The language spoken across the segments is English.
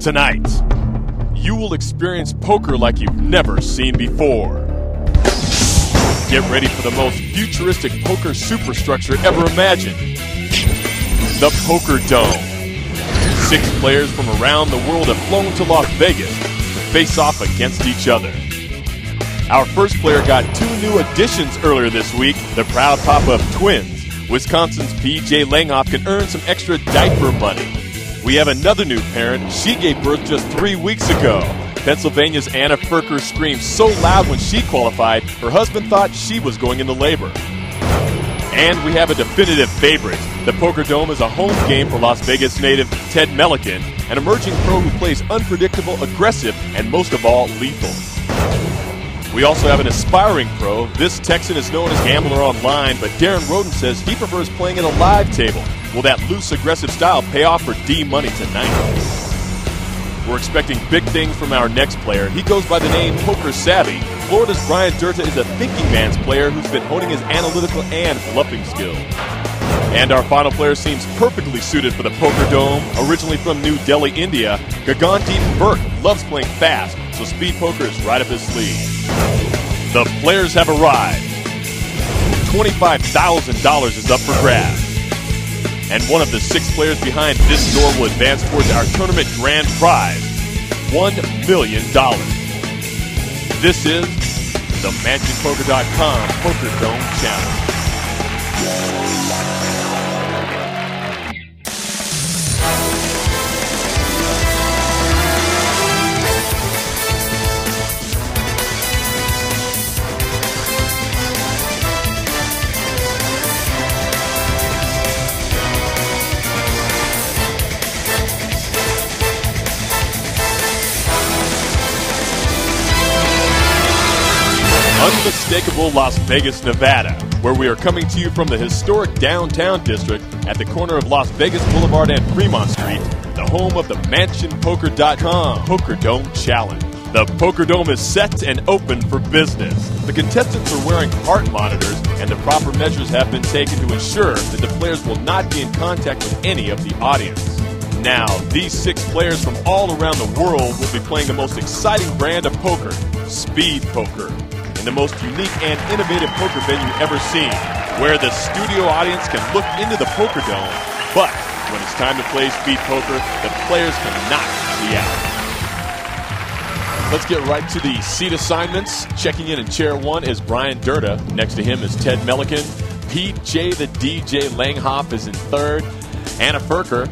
Tonight, you will experience poker like you've never seen before. Get ready for the most futuristic poker superstructure ever imagined. The Poker Dome. 6 players from around the world have flown to Las Vegas to face off against each other. Our first player got 2 new additions earlier this week, the proud papa of twins. Wisconsin's P.J. Langhoff can earn some extra diaper money. We have another new parent. She gave birth just 3 weeks ago. Pennsylvania's Anna Ferker screamed so loud when she qualified, her husband thought she was going into labor. And we have a definitive favorite. The Poker Dome is a home game for Las Vegas native Ted Melican, an emerging pro who plays unpredictable, aggressive, and most of all, lethal. We also have an aspiring pro. This Texan is known as Gambler Online, but Darren Roden says he prefers playing at a live table. Will that loose, aggressive style pay off for D Money tonight? We're expecting big things from our next player. He goes by the name Poker Savvy. Florida's Brian Durta is a thinking man's player who's been honing his analytical and bluffing skills. And our final player seems perfectly suited for the Poker Dome. Originally from New Delhi, India, Gagandeep Burke loves playing fast, so speed poker is right up his sleeve. The players have arrived. $25,000 is up for grabs. And one of the 6 players behind this door will advance towards our tournament grand prize, $1 million. This is the MansionPoker.com Poker Dome Challenge. Unmistakable Las Vegas, Nevada, where we are coming to you from the historic downtown district at the corner of Las Vegas Boulevard and Fremont Street, the home of the MansionPoker.com Poker Dome Challenge. The Poker Dome is set and open for business. The contestants are wearing heart monitors, and the proper measures have been taken to ensure that the players will not be in contact with any of the audience. Now, these 6 players from all around the world will be playing the most exciting brand of poker, speed poker, in the most unique and innovative poker venue ever seen, where the studio audience can look into the Poker Dome, but when it's time to play speed poker, the players cannot see out. Let's get right to the seat assignments. Checking in chair 1 is Brian Durta. Next to him is Ted Melican. P.J. the DJ Langhoff is in 3rd. Anna Ferker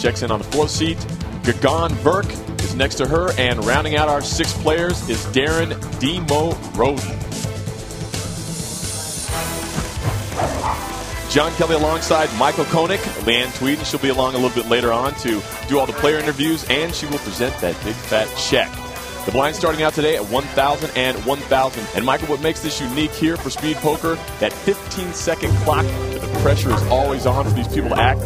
checks in on the 4th seat. Gagan Burke is next to her, and rounding out our 6 players is Darren D-Mo Roden. John Kelly alongside Michael Koenig. Leanne Tweeden, she'll be along a little bit later on to do all the player interviews, and she will present that big fat check. The blind starting out today at 1,000 and 1,000. And Michael, what makes this unique here for speed poker, that 15-second clock, that the pressure is always on for these people to act.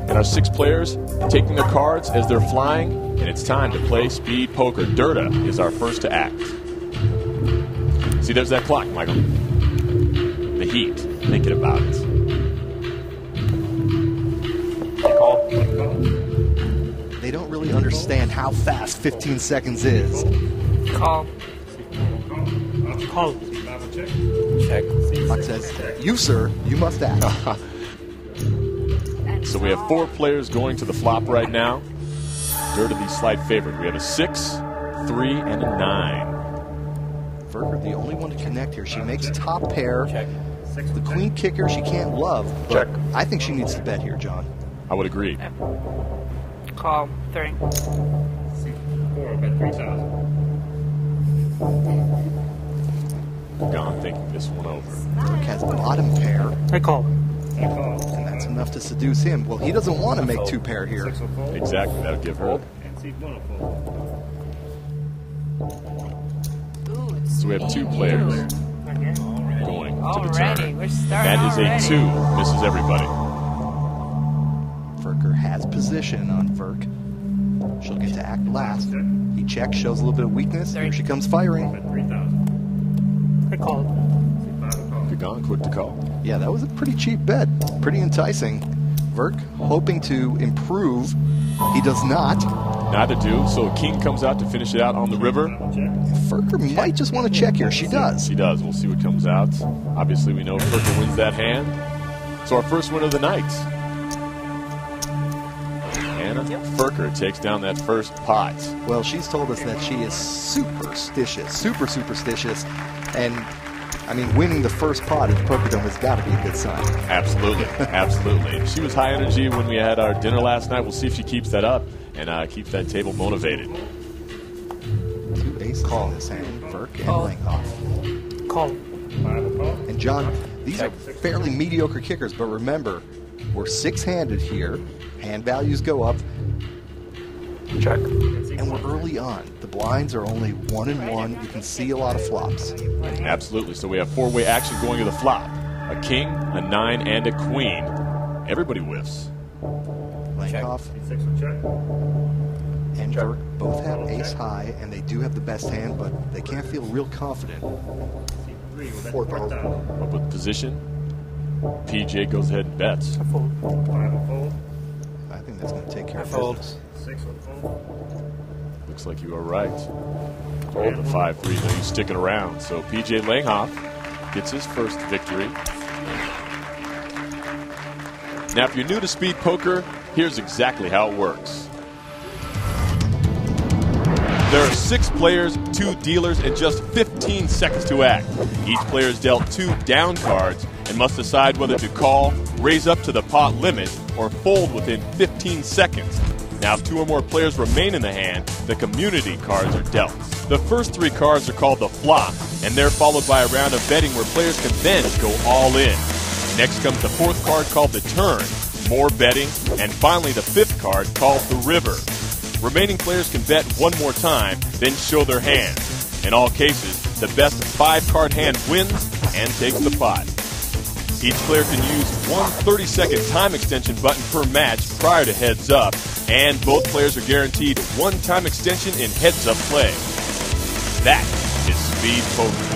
And our 6 players taking their cards as they're flying, and it's time to play speed poker. Durta is our first to act. See, there's that clock, Michael. The heat. Thinking about it. They don't really understand how fast 15 seconds is. Call. Call. Check. Clock says, you, sir, you must act. So we have 4 players going to the flop right now. Durta the slight favorite. We have a 6, 3, and a 9. Ferker, the only one to connect here. She makes top pair. Check. The queen kicker she can't love. Check. I think she needs to bet here, John. I would agree. Call. 3. 4, bet 3,000. Gone thinking this one over. Ferk has bottom pair, I call. I call. and that's enough to seduce him. Well, he doesn't want to make 2 pair here. 6 will fold. Exactly, that'll give her. And seat 1 will fold. So we have 2 players going to the Already, turn. we're starting That is already. a 2. Misses everybody. Ferker has position on Verk. She'll get to act last. He checks, shows a little bit of weakness. Here she comes firing. Bet 3,000. I called. Seat 5 will call. Gone quick to call. Yeah, that was a pretty cheap bet. Pretty enticing. Verk hoping to improve He does not. Neither do. So a king comes out to finish it out on the river. Furker might just want to check here. She does. She does. We'll see what comes out. Obviously, we know Furker wins that hand. So our first win of the night. Anna Furker takes down that first pot. Well, she's told us that she is superstitious, super superstitious, and I mean, winning the first pot at the Poker Dome has got to be a good sign. Absolutely, absolutely. She was high energy when we had our dinner last night. We'll see if she keeps that up and keeps that table motivated. 2 aces in this hand, Verk and Langhoff. Call. And John, these are fairly mediocre kickers, but remember, we're 6-handed here. Hand values go up. Check. And we're early on. The blinds are only 1 and 1. You can see a lot of flops. Absolutely. So we have 4-way action going to the flop. A king, a 9, and a queen. Everybody whiffs. Langhoff and Verk both have ace high, and they do have the best hand, but they can't feel real confident. Up with position. PJ goes ahead and bets. I fold. I think that's going to take care of Fold. business. Looks like you are right. Fold the 5-3. No, he's sticking around. So PJ Langhoff gets his first victory. Now, if you're new to speed poker, here's exactly how it works. There are 6 players, 2 dealers, and just 15 seconds to act. Each player is dealt 2 down cards and must decide whether to call, raise up to the pot limit, or fold within 15 seconds. Now, if 2 or more players remain in the hand, the community cards are dealt. The first 3 cards are called the flop, and they're followed by a round of betting where players can then go all in. Next comes the 4th card called the turn, more betting, and finally the 5th card called the river. Remaining players can bet 1 more time, then show their hand. In all cases, the best 5-card hand wins and takes the pot. Each player can use 1 30-second time extension button per match prior to heads up, and both players are guaranteed 1 time extension in heads up play. That is speed poker.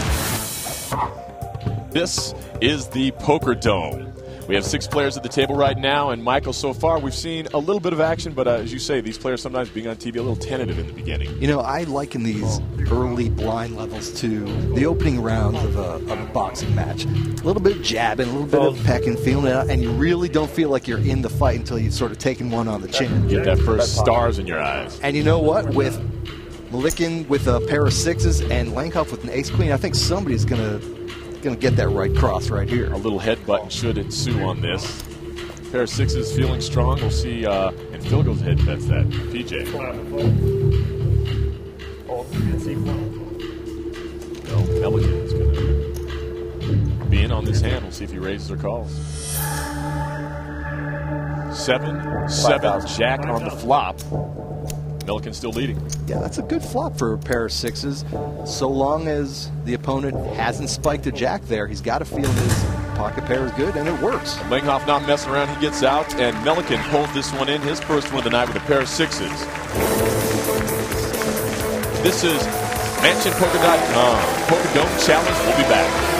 This is the Poker Dome. We have 6 players at the table right now, and Michael, so far we've seen a little bit of action, but as you say, these players sometimes being on TV a little tentative in the beginning. You know, I liken these early blind levels to the opening round of a boxing match. A little bit of jabbing, a little bit of pecking, feeling it out, and you really don't feel like you're in the fight until you've sort of taken one on the chin. Get that first stars in your eyes. And you know what? With Malikin with a pair of 6s and Langhoff with an ace-queen, I think somebody's going to get that right cross right here. A little headbutt should ensue on this. Pair of 6s feeling strong. We'll see. And Phil goes ahead and bets that. PJ. Well, Pelican is going to be in on this hand. We'll see if he raises or calls. 7-7 jack on the flop. Milliken still leading. Yeah, that's a good flop for a pair of 6s. So long as the opponent hasn't spiked a jack there, he's got to feel his pocket pair is good, and it works. Langhoff not messing around. He gets out, and Milliken pulls this one in. His first one of the night with a pair of 6s. This is MansionPoker.com. Poker Dome Challenge. We'll be back.